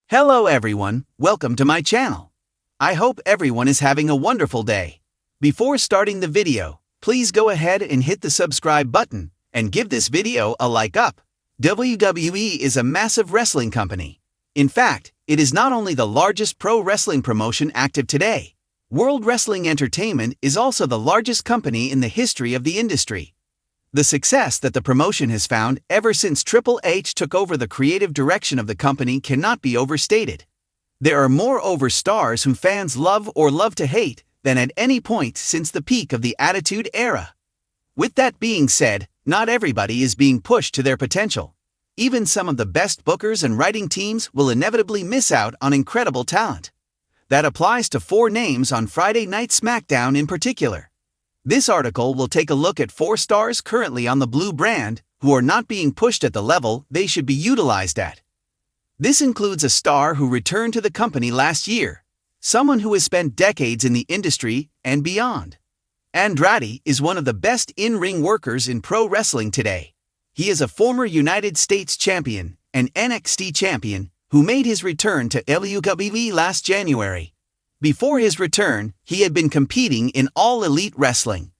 Hello everyone, welcome to my channel. I hope everyone is having a wonderful day. Before starting the video, please go ahead and hit the subscribe button and give this video a like up. WWE is a massive wrestling company. In fact, it is not only the largest pro wrestling promotion active today. World Wrestling Entertainment is also the largest company in the history of the industry. The success that the promotion has found ever since Triple H took over the creative direction of the company cannot be overstated. There are more over stars whom fans love or love to hate than at any point since the peak of the Attitude Era. With that being said, not everybody is being pushed to their potential. Even some of the best bookers and writing teams will inevitably miss out on incredible talent. That applies to 4 names on Friday Night SmackDown in particular. This article will take a look at 4 stars currently on the Blue brand who are not being pushed at the level they should be utilized at. This includes a star who returned to the company last year, someone who has spent decades in the industry and beyond. Andrade is one of the best in-ring workers in pro wrestling today. He is a former United States champion and NXT champion who made his return to WWE last January. Before his return, he had been competing in All Elite Wrestling.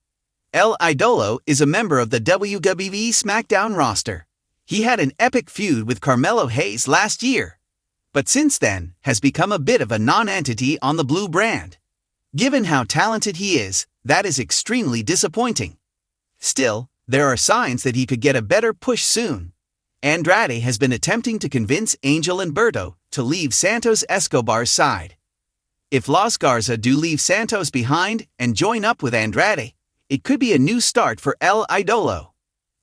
El Idolo is a member of the WWE SmackDown roster. He had an epic feud with Carmelo Hayes last year, but since then has become a bit of a non-entity on the Blue brand. Given how talented he is, that is extremely disappointing. Still, there are signs that he could get a better push soon. Andrade has been attempting to convince Angel and Berto to leave Santos Escobar's side. If Los Garza do leave Santos behind and join up with Andrade, it could be a new start for El Idolo.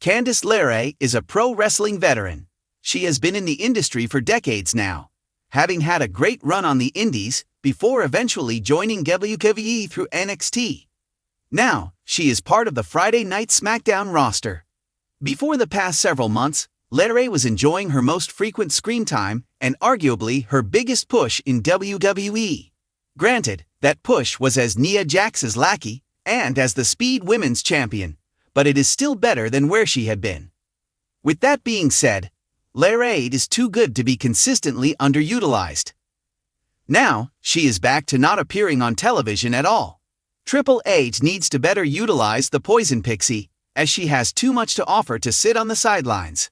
Candice LeRae is a pro wrestling veteran. She has been in the industry for decades now, having had a great run on the indies before eventually joining WWE through NXT. Now, she is part of the Friday Night SmackDown roster. Before the past several months, LeRae was enjoying her most frequent screen time and arguably her biggest push in WWE. Granted, that push was as Nia Jax's lackey and as the Speed Women's Champion, but it is still better than where she had been. With that being said, LeRae is too good to be consistently underutilized. Now, she is back to not appearing on television at all. Triple H needs to better utilize the Poison Pixie, as she has too much to offer to sit on the sidelines.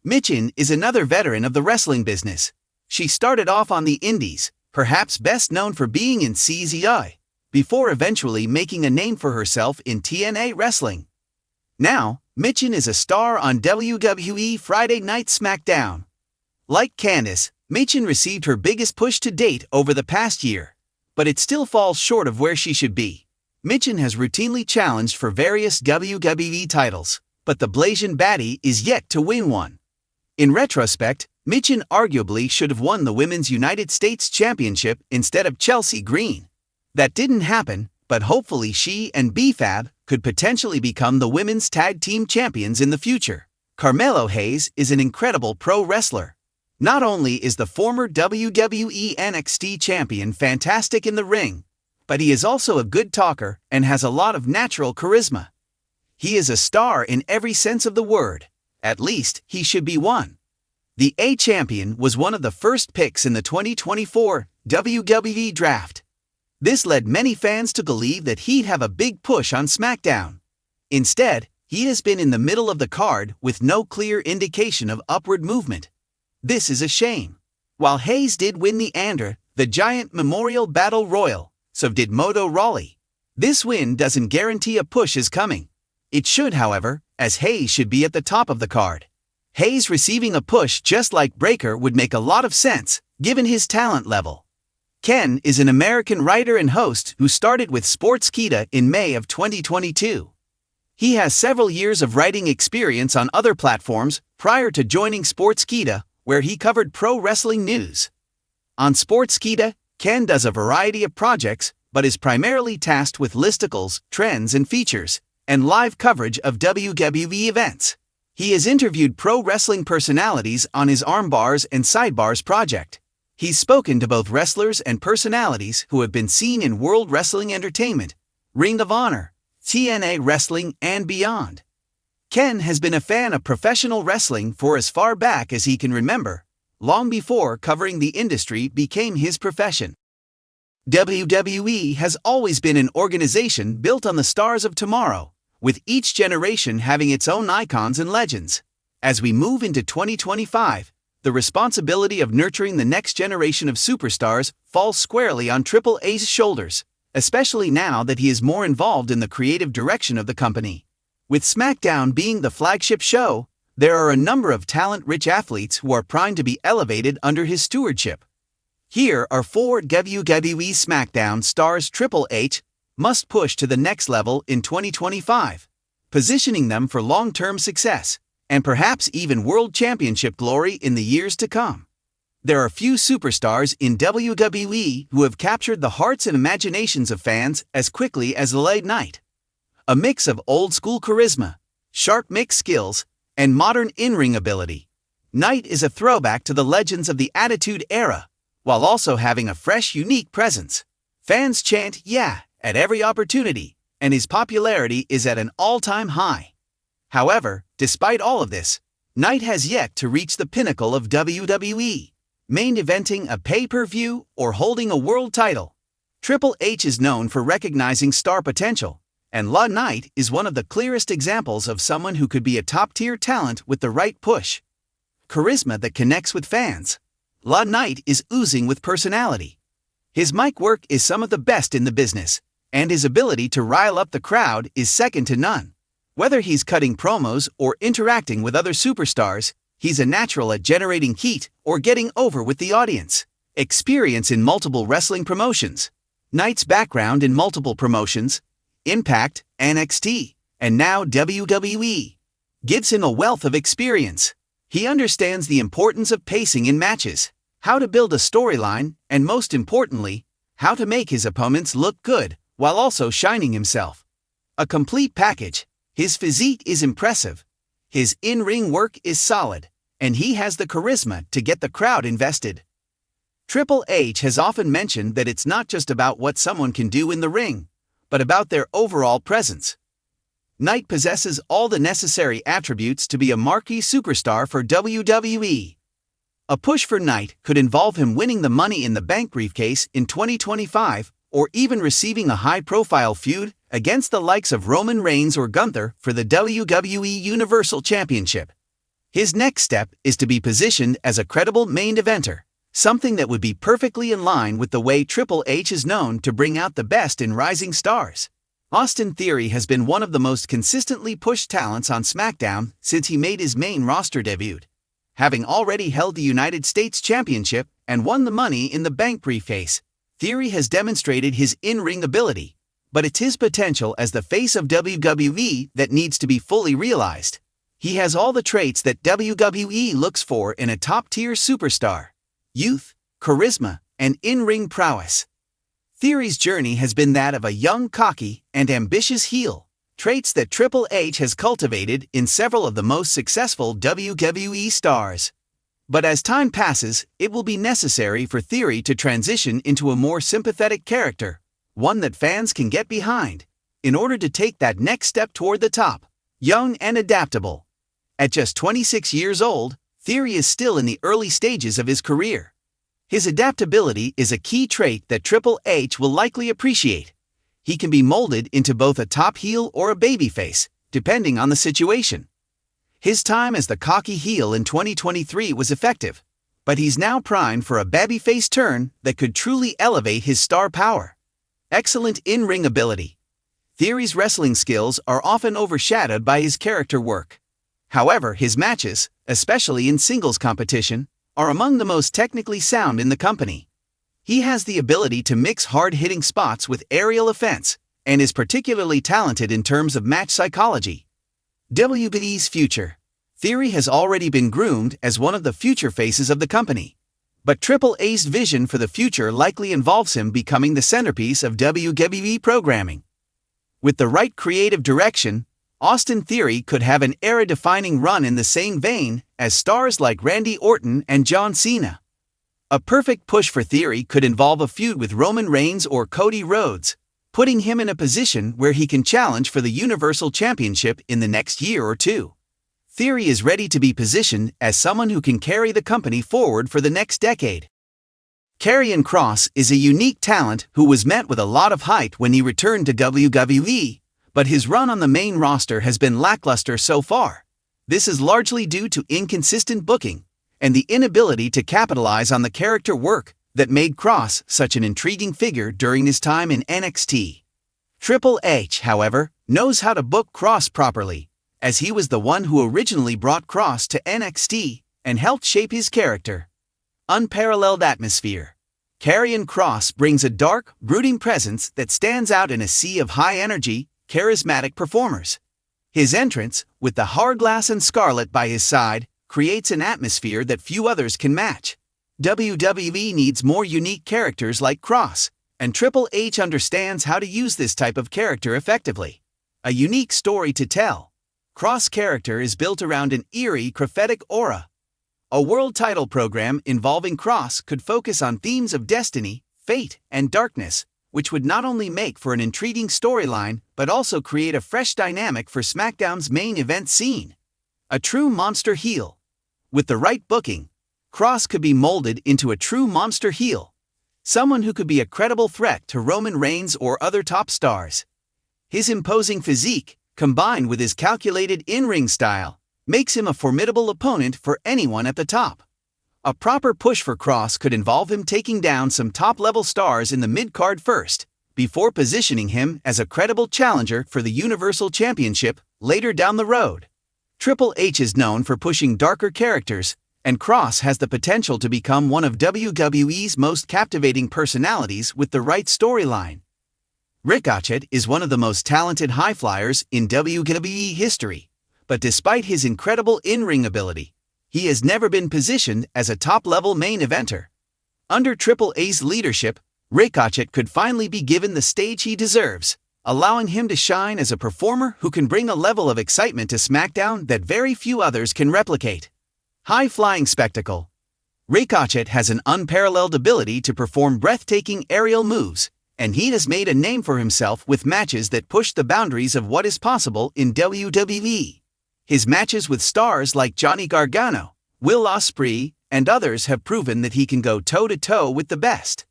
Michin is another veteran of the wrestling business. She started off on the indies, perhaps best known for being in CZI, before eventually making a name for herself in TNA wrestling. Now, Michin is a star on WWE Friday Night SmackDown. Like Candice, Michin received her biggest push to date over the past year, but it still falls short of where she should be. Michin has routinely challenged for various WWE titles, but the Blasian Baddie is yet to win one. In retrospect, Michin arguably should have won the Women's United States Championship instead of Chelsea Green. That didn't happen, but hopefully she and B-Fab could potentially become the Women's Tag Team Champions in the future. Carmelo Hayes is an incredible pro wrestler. Not only is the former WWE NXT Champion fantastic in the ring, but he is also a good talker and has a lot of natural charisma. He is a star in every sense of the word. At least, he should be one. The A-Champion was one of the first picks in the 2024 WWE Draft. This led many fans to believe that he'd have a big push on SmackDown. Instead, he has been in the middle of the card with no clear indication of upward movement. This is a shame. While Hayes did win the Andre the Giant Memorial Battle Royal, so did Moto Rawley. This win doesn't guarantee a push is coming. It should, however, as Hayes should be at the top of the card. Hayes receiving a push just like Breakker would make a lot of sense, given his talent level. Ken is an American writer and host who started with Sportskeeda in May of 2022. He has several years of writing experience on other platforms prior to joining Sportskeeda, where he covered pro wrestling news. On Sportskeeda, Ken does a variety of projects, but is primarily tasked with listicles, trends and features, and live coverage of WWE events. He has interviewed pro wrestling personalities on his Armbars and Sidebars project. He's spoken to both wrestlers and personalities who have been seen in World Wrestling Entertainment, Ring of Honor, TNA Wrestling, and beyond. Ken has been a fan of professional wrestling for as far back as he can remember, long before covering the industry became his profession. WWE has always been an organization built on the stars of tomorrow, with each generation having its own icons and legends. As we move into 2025, the responsibility of nurturing the next generation of superstars falls squarely on Triple H's shoulders, especially now that he is more involved in the creative direction of the company. With SmackDown being the flagship show, there are a number of talent-rich athletes who are primed to be elevated under his stewardship. Here are 4 WWE SmackDown stars Triple H must push to the next level in 2025, positioning them for long-term success, and perhaps even World Championship glory in the years to come. There are few superstars in WWE who have captured the hearts and imaginations of fans as quickly as LA Knight. A mix of old-school charisma, sharp mix skills, and modern in-ring ability, Knight is a throwback to the legends of the Attitude Era, while also having a fresh, unique presence. Fans chant "yeah" at every opportunity, and his popularity is at an all-time high. However, despite all of this, Knight has yet to reach the pinnacle of WWE, main eventing a pay-per-view or holding a world title. Triple H is known for recognizing star potential, and LA Knight is one of the clearest examples of someone who could be a top-tier talent with the right push. Charisma that connects with fans. LA Knight is oozing with personality. His mic work is some of the best in the business, and his ability to rile up the crowd is second to none. Whether he's cutting promos or interacting with other superstars, he's a natural at generating heat or getting over with the audience. Experience in multiple wrestling promotions. Knight's background in multiple promotions, Impact, NXT, and now WWE, gives him a wealth of experience. He understands the importance of pacing in matches, how to build a storyline, and most importantly, how to make his opponents look good while also shining himself. A complete package. His physique is impressive, his in-ring work is solid, and he has the charisma to get the crowd invested. Triple H has often mentioned that it's not just about what someone can do in the ring, but about their overall presence. Knight possesses all the necessary attributes to be a marquee superstar for WWE. A push for Knight could involve him winning the Money in the Bank briefcase in 2025, or even receiving a high-profile feud against the likes of Roman Reigns or Gunther for the WWE Universal Championship. His next step is to be positioned as a credible main eventer, something that would be perfectly in line with the way Triple H is known to bring out the best in rising stars. Austin Theory has been one of the most consistently pushed talents on SmackDown since he made his main roster debut. Having already held the United States Championship and won the Money in the Bank briefcase, Theory has demonstrated his in-ring ability, but it's his potential as the face of WWE that needs to be fully realized. He has all the traits that WWE looks for in a top-tier superstar: youth, charisma, and in-ring prowess. Theory's journey has been that of a young, cocky, and ambitious heel, traits that Triple H has cultivated in several of the most successful WWE stars. But as time passes, it will be necessary for Theory to transition into a more sympathetic character, one that fans can get behind, in order to take that next step toward the top. Young and adaptable. At just 26 years old, Theory is still in the early stages of his career. His adaptability is a key trait that Triple H will likely appreciate. He can be molded into both a top heel or a babyface, depending on the situation. His time as the cocky heel in 2023 was effective, but he's now primed for a babyface turn that could truly elevate his star power. Excellent in-ring ability. Theory's wrestling skills are often overshadowed by his character work. However, his matches, especially in singles competition, are among the most technically sound in the company. He has the ability to mix hard-hitting spots with aerial offense, and is particularly talented in terms of match psychology. WWE's future. Theory has already been groomed as one of the future faces of the company. But Triple H's vision for the future likely involves him becoming the centerpiece of WWE programming. With the right creative direction, Austin Theory could have an era-defining run in the same vein as stars like Randy Orton and John Cena. A perfect push for Theory could involve a feud with Roman Reigns or Cody Rhodes, putting him in a position where he can challenge for the Universal Championship in the next year or two. Theory is ready to be positioned as someone who can carry the company forward for the next decade. Karrion Kross is a unique talent who was met with a lot of hype when he returned to WWE, but his run on the main roster has been lackluster so far. This is largely due to inconsistent booking and the inability to capitalize on the character work that made Kross such an intriguing figure during his time in NXT. Triple H, however, knows how to book Kross properly, as he was the one who originally brought Kross to NXT and helped shape his character. Unparalleled atmosphere. Karrion Kross brings a dark, brooding presence that stands out in a sea of high-energy, charismatic performers. His entrance, with the Hourglass and Scarlett by his side, creates an atmosphere that few others can match. WWE needs more unique characters like Kross, and Triple H understands how to use this type of character effectively. A unique story to tell. Kross' character is built around an eerie, prophetic aura. A world title program involving Kross could focus on themes of destiny, fate, and darkness, which would not only make for an intriguing storyline but also create a fresh dynamic for SmackDown's main event scene. A true monster heel. With the right booking, Kross could be molded into a true monster heel, someone who could be a credible threat to Roman Reigns or other top stars. His imposing physique, combined with his calculated in-ring style, makes him a formidable opponent for anyone at the top. A proper push for Kross could involve him taking down some top-level stars in the mid-card first, before positioning him as a credible challenger for the Universal Championship later down the road. Triple H is known for pushing darker characters, and Kross has the potential to become one of WWE's most captivating personalities with the right storyline. Ricochet is one of the most talented high-flyers in WWE history, but despite his incredible in-ring ability, he has never been positioned as a top-level main eventer. Under Triple H's leadership, Ricochet could finally be given the stage he deserves, allowing him to shine as a performer who can bring a level of excitement to SmackDown that very few others can replicate. High-flying spectacle. Ricochet has an unparalleled ability to perform breathtaking aerial moves, and he has made a name for himself with matches that push the boundaries of what is possible in WWE. His matches with stars like Johnny Gargano, Will Ospreay, and others have proven that he can go toe-to-toe with the best.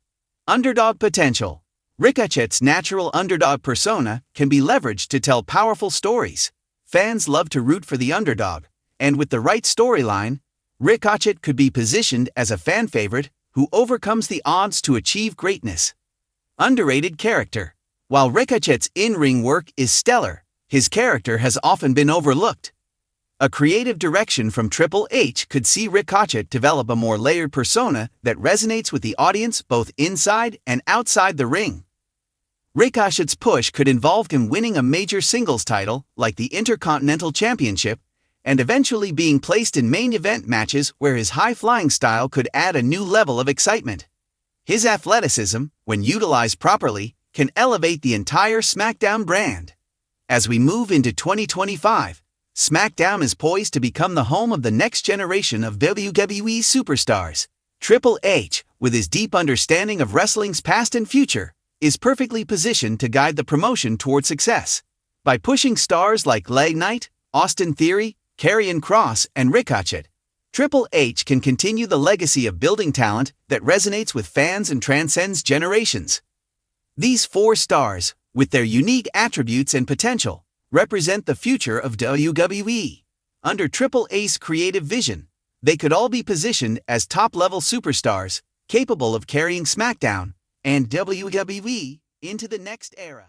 Underdog potential. Ricochet's natural underdog persona can be leveraged to tell powerful stories. Fans love to root for the underdog, and with the right storyline, Ricochet could be positioned as a fan favorite who overcomes the odds to achieve greatness. Underrated character. While Ricochet's in-ring work is stellar, his character has often been overlooked. A creative direction from Triple H could see Ricochet develop a more layered persona that resonates with the audience both inside and outside the ring. Ricochet's push could involve him winning a major singles title, like the Intercontinental Championship, and eventually being placed in main event matches where his high-flying style could add a new level of excitement. His athleticism, when utilized properly, can elevate the entire SmackDown brand. As we move into 2025, SmackDown is poised to become the home of the next generation of WWE superstars. Triple H, with his deep understanding of wrestling's past and future, is perfectly positioned to guide the promotion toward success. By pushing stars like LA Knight, Austin Theory, Karrion Kross, and Ricochet, Triple H can continue the legacy of building talent that resonates with fans and transcends generations. These four stars, with their unique attributes and potential, represent the future of WWE. Under Triple H's creative vision, they could all be positioned as top-level superstars, capable of carrying SmackDown and WWE into the next era.